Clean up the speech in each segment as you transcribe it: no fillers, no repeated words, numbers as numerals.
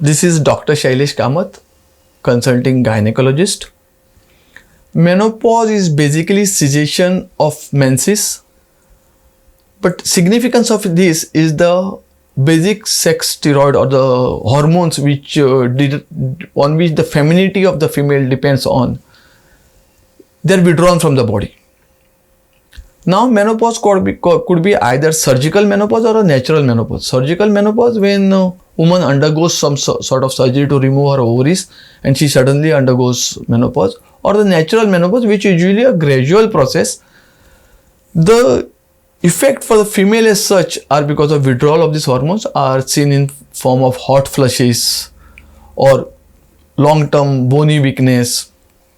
This is Dr. Shailesh Kamat, consulting gynecologist. Menopause is basically cessation of menses, but significance of this is the basic sex steroid or the hormones on which the femininity of the female depends on. They're withdrawn from the body. Now, menopause could be either surgical menopause or a natural menopause. Surgical menopause, when a woman undergoes some sort of surgery to remove her ovaries and she suddenly undergoes menopause, or the natural menopause, which is usually a gradual process. The effect for the female as such are because of withdrawal of these hormones are seen in form of hot flushes or long-term bony weakness.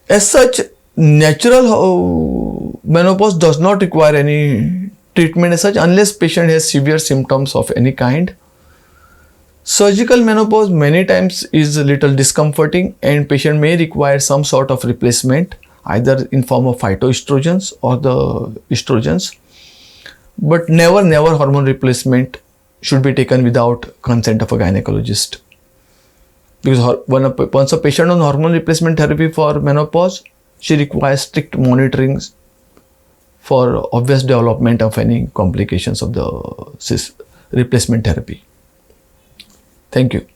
As such, natural menopause does not require any treatment as such unless patient has severe symptoms of any kind. Surgical menopause many times is a little discomforting and patient may require some sort of replacement either in form of phytoestrogens or the estrogens. But never hormone replacement should be taken without consent of a gynecologist. Because once a patient on hormone replacement therapy for menopause, she requires strict monitoring for obvious development of any complications of the replacement therapy. Thank you.